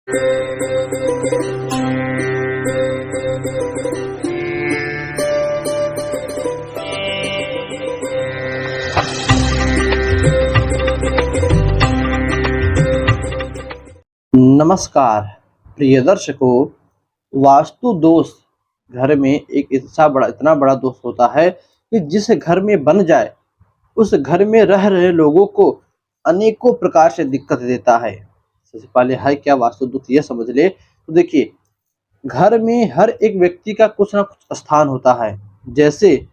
नमस्कार प्रिय दर्शकों। वास्तु दोष घर में एक इतना बड़ा दोष होता है कि जिस घर में बन जाए उस घर में रह रहे लोगों को अनेकों प्रकार से दिक्कत देता है। सबसे पहले है क्या वास्तु दोष, यह समझ ले तो देखिए, घर में हर एक व्यक्ति का कुछ ना कुछ स्थान होता है। जैसे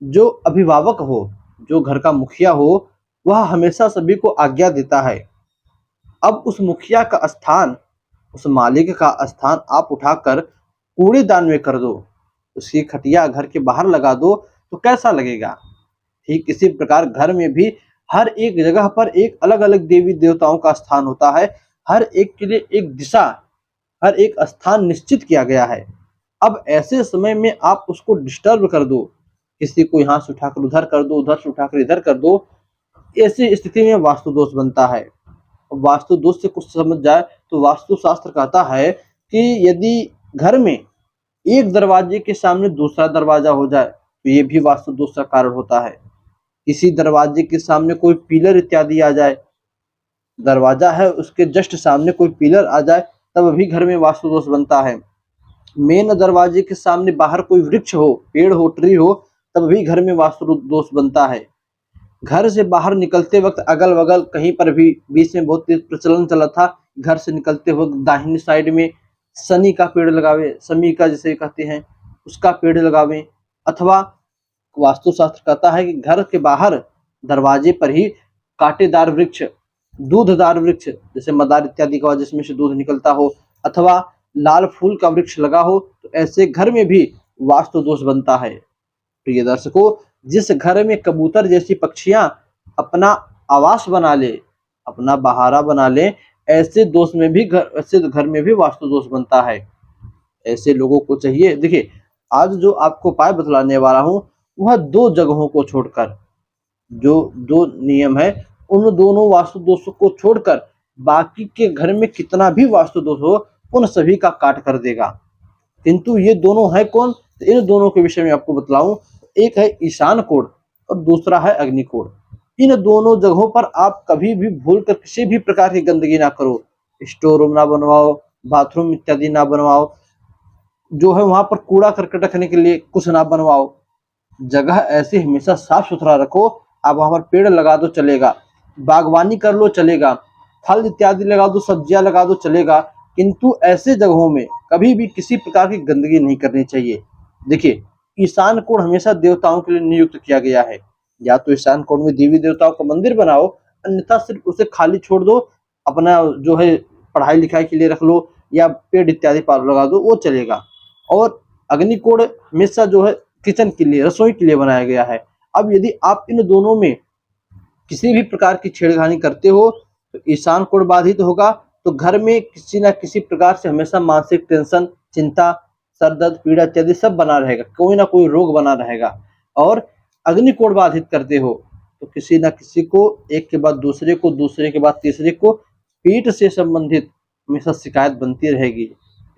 जो अभिभावक हो, जो घर का मुखिया हो, वह हमेशा सभी को आज्ञा देता है। अब उस मुखिया का स्थान, उस मालिक का स्थान आप उठाकर कूड़ेदान में कर दो, उसकी खटिया घर के बाहर लगा दो तो कैसा लगेगा। ठीक इसी प्रकार घर में भी हर एक जगह पर एक अलग अलग देवी देवताओं का स्थान होता है। हर एक के लिए एक दिशा, हर एक स्थान निश्चित किया गया है। अब ऐसे समय में आप उसको डिस्टर्ब कर दो, किसी को यहाँ से उठाकर उधर कर दो, उधर से उठाकर इधर कर दो, ऐसी स्थिति में वास्तु दोष बनता है। वास्तु दोष से कुछ समझ जाए तो वास्तु शास्त्र कहता है कि यदि घर में एक दरवाजे के सामने दूसरा दरवाजा हो जाए तो ये भी वास्तु दोष का कारण होता है। किसी दरवाजे के सामने कोई पिलर इत्यादि आ जाए, दरवाजा है उसके जस्ट सामने कोई पिलर आ जाए, तब भी घर में वास्तु दोष बनता है। मेन दरवाजे के सामने बाहर कोई वृक्ष हो, पेड़ हो, ट्री हो, तब भी घर में वास्तु दोष बनता है। घर से बाहर निकलते वक्त अगल बगल कहीं पर भी, बीच में बहुत तेज प्रचलन चला था, घर से निकलते वक्त दाहिनी साइड में शनि का पेड़ लगावे, शमी का जिसे कहते हैं, उसका पेड़ लगावे। अथवा वास्तुशास्त्र कहता है कि घर के बाहर दरवाजे पर ही कांटेदार वृक्ष, दूधदार वृक्ष, जैसे मदार इत्यादि का जिसमें से दूध निकलता हो, अथवा लाल फूल का वृक्ष लगा हो, तो ऐसे घर में भी वास्तु दोष बनता है। प्रिय दर्शकों, जिस घर में कबूतर जैसी पक्षियां अपना आवास बना ले, अपना बहारा बना ले, ऐसे घर में भी वास्तु दोष बनता है। ऐसे लोगों को चाहिए, देखिए आज जो आपको उपाय बतलाने वाला हूं वह दो जगहों को छोड़कर, जो दो नियम है उन दोनों वास्तु दोषों को छोड़कर बाकी के घर में कितना भी वास्तु दोष हो उन सभी का काट कर देगा। किंतु ये दोनों है कौन, तो इन दोनों के विषय में आपको बतलाऊं। एक है ईशान कोण और दूसरा है अग्निकोण। इन दोनों जगहों पर आप कभी भी भूलकर किसी भी प्रकार की गंदगी ना करो, स्टोर रूम ना बनवाओ, बाथरूम इत्यादि ना बनवाओ, जो है वहां पर कूड़ा करकट रखने के लिए कुछ ना बनवाओ। जगह ऐसे हमेशा साफ सुथरा रखो। आप वहां पर पेड़ लगा दो चलेगा, बागवानी कर लो चलेगा, फल इत्यादि लगा दो, सब्जियां लगा दो चलेगा, किंतु ऐसे जगहों में कभी भी किसी प्रकार की गंदगी नहीं करनी चाहिए। देखिए, ईशान कोण हमेशा देवताओं के लिए नियुक्त किया गया है। या तो ईशान कोण में देवी देवताओं का मंदिर बनाओ, अन्यथा सिर्फ उसे खाली छोड़ दो, अपना जो है पढ़ाई लिखाई के लिए रख लो या पेड़ इत्यादि पार लगा दो, वो चलेगा। और अग्निकोण हमेशा जो है किचन के लिए, रसोई के लिए बनाया गया है। अब यदि आप इन दोनों में किसी भी प्रकार की छेड़खानी करते हो तो ईशान कोण बाधित होगा, तो घर में किसी न किसी प्रकार से हमेशा मानसिक टेंशन, चिंता, सर दर्द, पीड़ा इत्यादि सब बना रहेगा, कोई ना कोई रोग बना रहेगा। और अग्निकोण बाधित करते हो तो किसी न किसी को, एक के बाद दूसरे को, दूसरे के बाद तीसरे को पेट से संबंधित हमेशा शिकायत बनती रहेगी।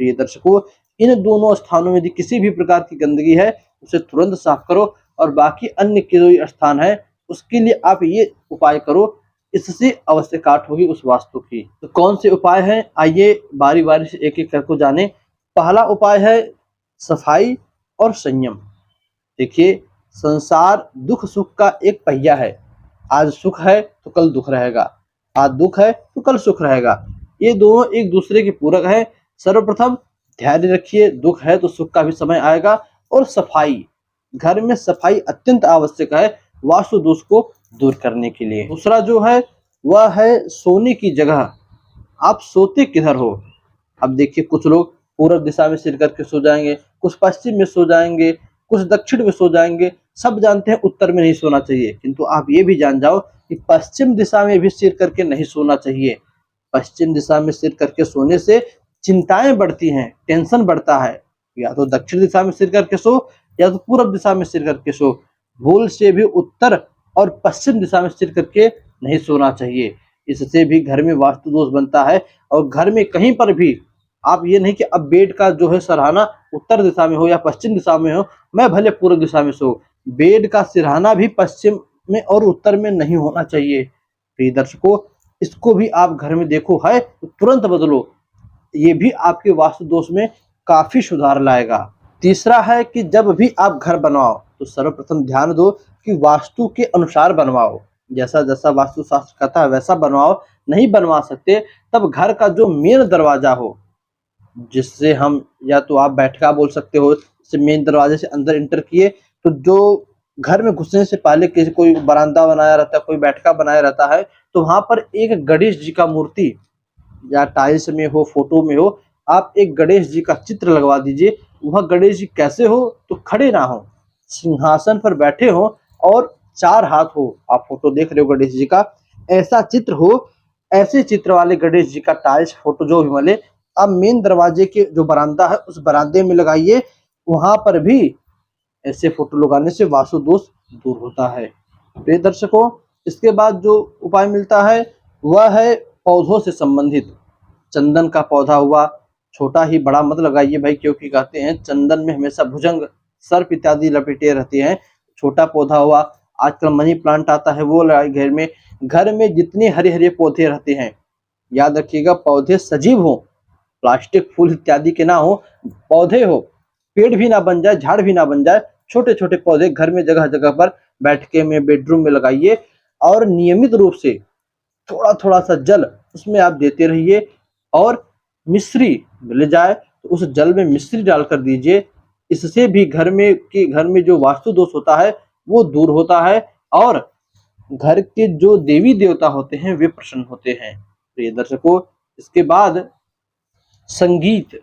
प्रिय दर्शकों, इन दोनों स्थानों में यदि किसी भी प्रकार की गंदगी है उसे तुरंत साफ करो, और बाकी अन्य के जो स्थान है उसके लिए आप ये उपाय करो, इससे अवश्य काट होगी उस वास्तु की। तो कौन से उपाय हैं, आइए बारी बारी से एक एक करके जाने। पहला उपाय है सफाई और संयम। देखिए, संसार दुख सुख का एक पहिया है। आज सुख है तो कल दुख रहेगा, आज दुख है तो कल सुख रहेगा। ये दोनों एक दूसरे के पूरक है। सर्वप्रथम ध्यान रखिए, दुख है तो सुख का भी समय आएगा। और सफाई, घर में सफाई अत्यंत आवश्यक है वास्तु दोष को दूर करने के लिए। दूसरा जो है वह है सोने की जगह। आप सोते किधर हो। अब देखिए, कुछ लोग पूर्व दिशा में सिर करके सो जाएंगे, कुछ पश्चिम में सो जाएंगे, कुछ दक्षिण में सो जाएंगे। सब जानते हैं उत्तर में नहीं सोना चाहिए, किंतु आप ये भी जान जाओ कि पश्चिम दिशा में भी सिर करके नहीं सोना चाहिए। पश्चिम दिशा में सिर करके सोने से चिंताएं बढ़ती हैं, टेंशन बढ़ता है। या तो दक्षिण दिशा में सिर करके सो या तो पूर्व दिशा में सिर करके सो। भूल से भी उत्तर और पश्चिम दिशा में सिर करके नहीं सोना चाहिए। इससे भी घर में वास्तु दोष बनता है। और घर में कहीं पर भी आप ये नहीं कि अब बेड का जो है सिरहाना उत्तर दिशा में हो या पश्चिम दिशा में हो, मैं भले पूर्व दिशा में सो, बेड का सिरहाना भी पश्चिम में और उत्तर में नहीं होना चाहिए। प्रिय दर्शकों, इसको भी आप घर में देखो है तो तुरंत बदलो, ये भी आपके वास्तु दोष में काफी सुधार लाएगा। तीसरा है कि जब भी आप घर बनवाओ तो सर्वप्रथम ध्यान दो कि वास्तु के अनुसार बनवाओ, जैसा जैसा वास्तु शास्त्र कहता है वैसा बनवाओ। नहीं बनवा सकते तब घर का जो मेन दरवाजा हो, जिससे हम या तो आप बैठका बोल सकते हो, जैसे मेन दरवाजे से अंदर इंटर किए तो जो घर में घुसने से पहले किसी कोई बरामदा बनाया रहता है, कोई बैठका बनाया रहता है, तो वहां पर एक गणेश जी का मूर्ति या टाइल्स में हो, फोटो में हो, आप एक गणेश जी का चित्र लगवा दीजिए। वह गणेश जी कैसे हो तो खड़े ना हो, सिंहासन पर बैठे हो और 4 हाथ हो। आप फोटो देख रहे हो गणेश जी का, ऐसा चित्र हो। ऐसे चित्र वाले गणेश जी का टाइल्स फोटो जो भी मिले, आप मेन दरवाजे के जो बरामदा है उस बरामदे में लगाइए। वहां पर भी ऐसे फोटो लगाने से वास्तु दोष दूर होता है। प्रिय दर्शकों, इसके बाद जो उपाय मिलता है वह है पौधों से संबंधित। चंदन का पौधा हुआ, छोटा ही बड़ा मत लगाइए भाई, क्योंकि कहते हैं चंदन में हमेशा भुजंग सर्प इत्यादि लपेटे रहते हैं। छोटा पौधा हुआ, आजकल मनी प्लांट आता है वो लगाइए घर में। घर में जितने हरे हरे पौधे रहते हैं, याद रखिएगा पौधे सजीव हो, प्लास्टिक फूल इत्यादि के ना हो, पौधे हो, पेड़ भी ना बन जाए, झाड़ भी ना बन जाए, छोटे छोटे पौधे घर में जगह जगह पर बैठके में, बेडरूम में लगाइए। और नियमित रूप से थोड़ा थोड़ा सा जल उसमें आप देते रहिए। और मिश्री मिल जाए तो उस जल में मिश्री डालकर दीजिए। इससे भी घर में जो वास्तु दोष होता है वो दूर होता है और घर के जो देवी देवता होते हैं वे प्रसन्न होते हैं। प्रिय दर्शकों, इसके बाद संगीत।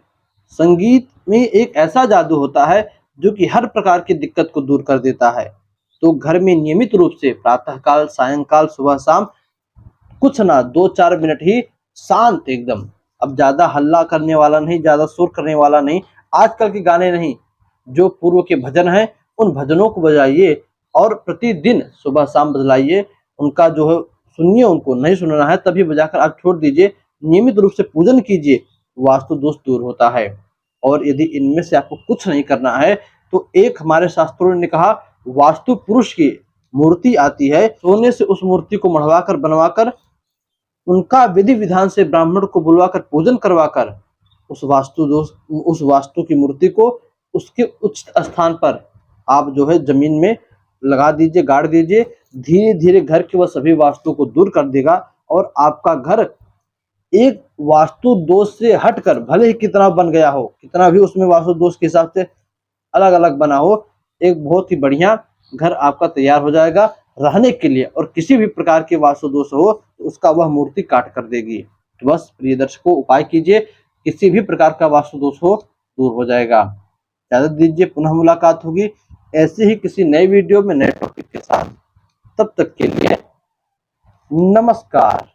संगीत में एक ऐसा जादू होता है जो कि हर प्रकार की दिक्कत को दूर कर देता है। तो घर में नियमित रूप से प्रातःकाल, सायंकाल, सुबह शाम कुछ ना 2-4 मिनट ही शांत एकदम, अब ज्यादा हल्ला करने वाला नहीं, ज्यादा शोर करने वाला नहीं, आजकल के गाने नहीं, जो पूर्व के भजन हैं उन भजनों को बजाइए और प्रतिदिन सुबह शाम बदलाइए। उनका जो है सुनिए, उनको नहीं सुनना है तभी बजाकर आप छोड़ दीजिए। नियमित रूप से पूजन कीजिए, वास्तु दोष दूर होता है। और यदि इनमें से आपको कुछ नहीं करना है तो एक हमारे शास्त्रों ने कहा, वास्तु पुरुष की मूर्ति आती है, सोने से उस मूर्ति को मढ़वाकर बनवाकर उनका विधि विधान से ब्राह्मण को बुलवाकर पूजन करवाकर उस वास्तु की मूर्ति को उसके उच्च स्थान पर आप जो है जमीन में लगा दीजिए, गाड़ दीजिए। धीरे धीरे घर के वह सभी वास्तु को दूर कर देगा और आपका घर एक वास्तु दोष से हटकर, भले ही कितना बन गया हो, कितना भी उसमें वास्तु दोष के हिसाब से अलग अलग बना हो, एक बहुत ही बढ़िया घर आपका तैयार हो जाएगा रहने के लिए। और किसी भी प्रकार के वास्तु दोष हो तो उसका वह मूर्ति काट कर देगी। तो बस प्रिय दर्शकों, उपाय कीजिए, किसी भी प्रकार का वास्तु दोष हो दूर हो जाएगा। इजाजत दीजिए, पुनः मुलाकात होगी ऐसे ही किसी नए वीडियो में नए टॉपिक के साथ। तब तक के लिए नमस्कार।